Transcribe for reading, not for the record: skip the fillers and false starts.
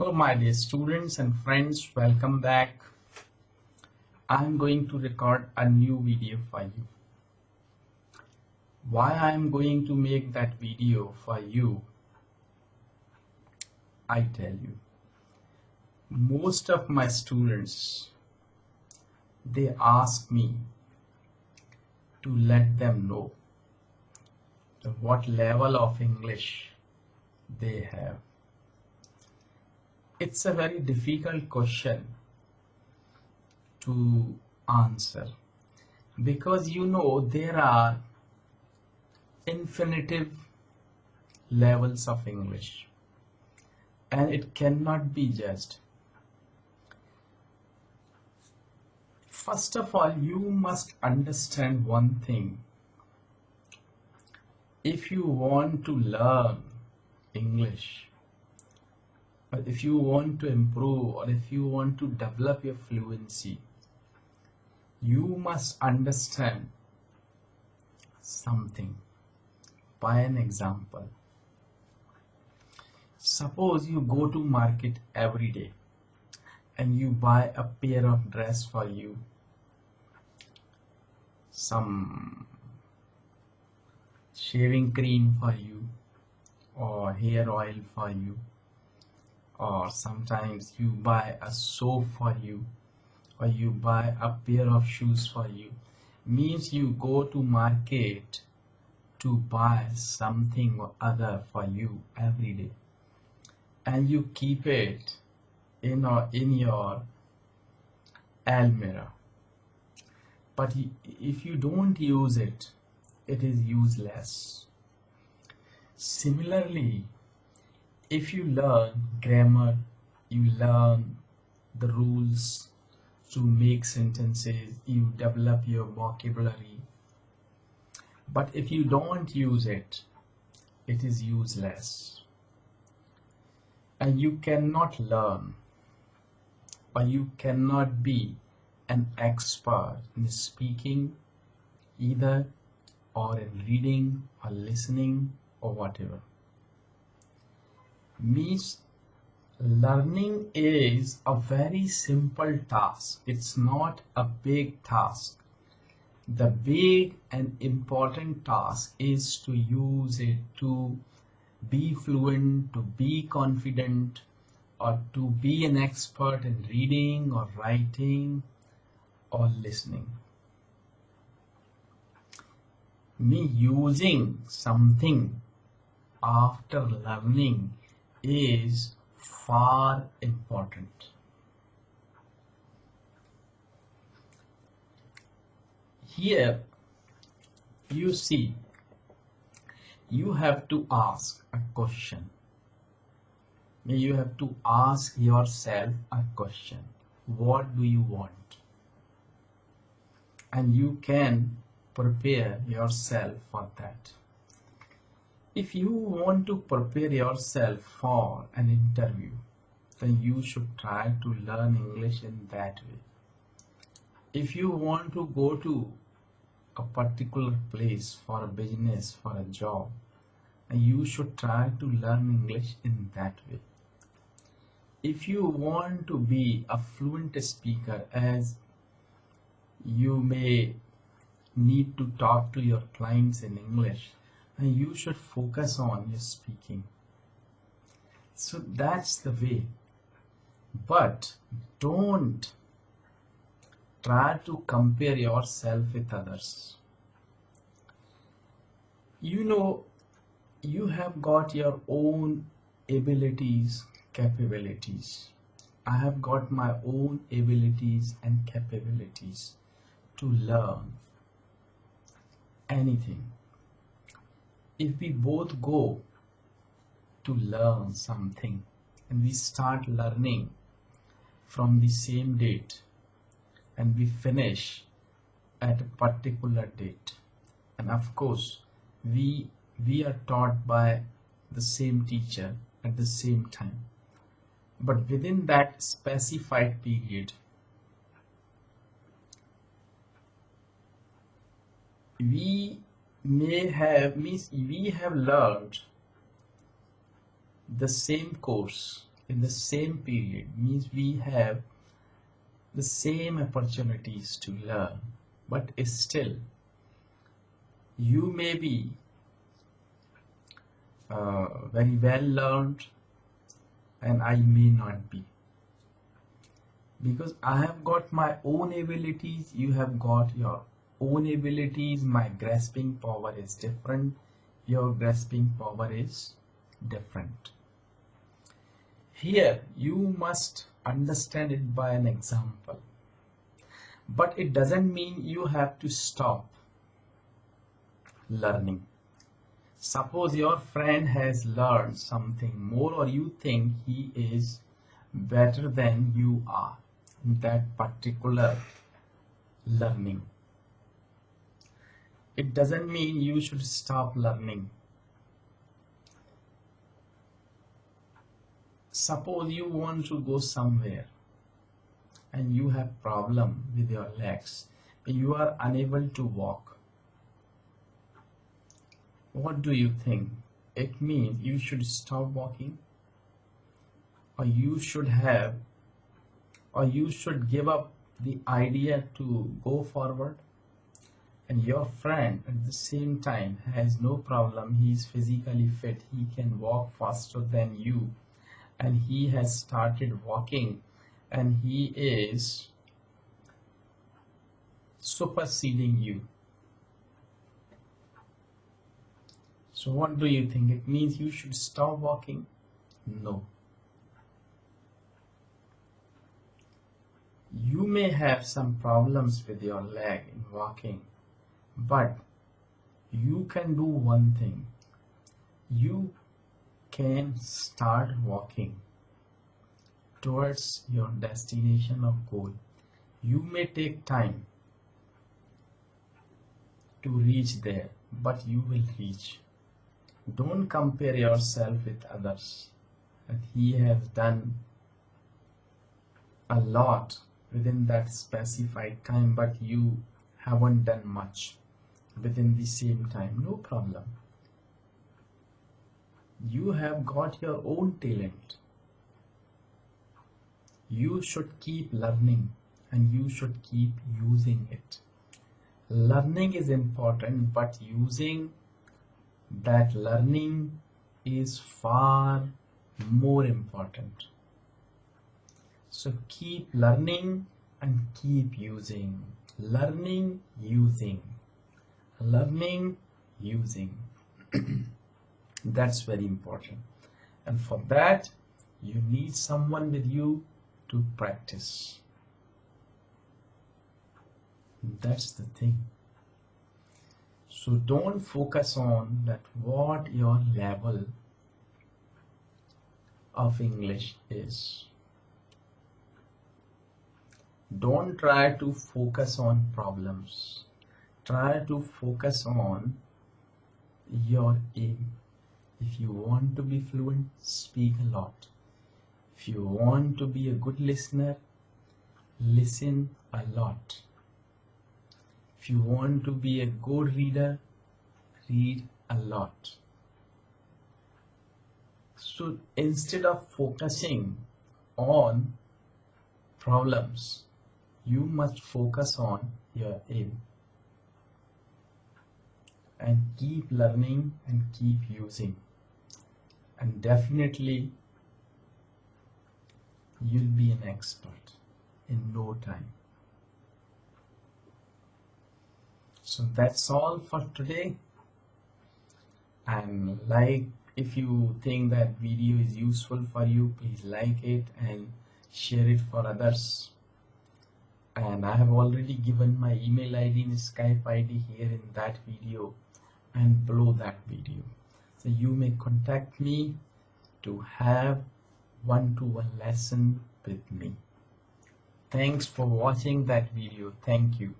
Hello, my dear students and friends, welcome back. I'm going to record a new video for you. Why I'm going to make that video for you, I tell you. Most of my students, they ask me to let them know what level of English they have. It's a very difficult question to answer because there are infinitive levels of English and it cannot be judged. First of all, you must understand one thing. If you want to learn English, or if you want to improve, or if you want to develop your fluency, you must understand something. By an example, suppose you go to market every day and you buy a pair of dress for you, some shaving cream for you, or hair oil for you, or sometimes you buy a soap for you, or you buy a pair of shoes for you. Means you go to market to buy something or other for you every day, and you keep it in your almirah. But if you don't use it, it is useless. Similarly, if you learn grammar, you learn the rules to make sentences, you develop your vocabulary. But if you don't use it, it is useless. And you cannot learn, or you cannot be an expert in speaking either, or in reading or listening or whatever. Means learning is a very simple task. It's not a big task. The big and important task is to use it to be fluent, to be confident, or to be an expert in reading or writing or listening. Me using something after learning is far important. Here you see, you have to ask a question. You have to ask yourself a question. What do you want? And you can prepare yourself for that. If you want to prepare yourself for an interview, then you should try to learn English in that way. If you want to go to a particular place for a business, for a job, and you should try to learn English in that way. If you want to be a fluent speaker, as you may need to talk to your clients in English, and you should focus on your speaking. So that's the way. But don't try to compare yourself with others. You have got your own abilities, capabilities. I have got my own abilities and capabilities to learn anything. If we both go to learn something and we start learning from the same date and we finish at a particular date, and of course we are taught by the same teacher at the same time, but within that specified period we have learned the same course in the same period, means we have the same opportunities to learn, but still you may be very well learned and I may not be, because I have got my own abilities, you have got your own abilities. My grasping power is different, your grasping power is different. Here you must understand it by an example, but it doesn't mean you have to stop learning. Suppose your friend has learned something more, or you think he is better than you are in that particular learning. It doesn't mean you should stop learning. Suppose you want to go somewhere and you have problem with your legs, you are unable to walk. What do you think? It means you should stop walking, or you should give up the idea to go forward. And your friend at the same time has no problem, he is physically fit, he can walk faster than you, and he has started walking and he is superseding you. So what do you think? It means you should stop walking? No. You may have some problems with your leg in walking, but you can do one thing. You can start walking towards your destination of goal. You may take time to reach there, but you will reach. Don't compare yourself with others, that he has done a lot within that specified time, but you haven't done much within the same time. No problem. You have got your own talent. You should keep learning and you should keep using it. Learning is important, but using that learning is far more important. So keep learning and keep using. Learning, using. Learning, using. That's very important. And for that, you need someone with you to practice. That's the thing. So don't focus on that what your level of English is. Don't try to focus on problems. Try to focus on your aim. If you want to be fluent, speak a lot. If you want to be a good listener, listen a lot. If you want to be a good reader, read a lot. So instead of focusing on problems, you must focus on your aim. And keep learning and keep using. And definitely you'll be an expert in no time. So that's all for today. And if you think that video is useful for you, please like it and share it for others. And I have already given my email ID and Skype ID here in that video and below that video. So you may contact me to have one-to-one lesson with me. Thanks for watching that video. Thank you.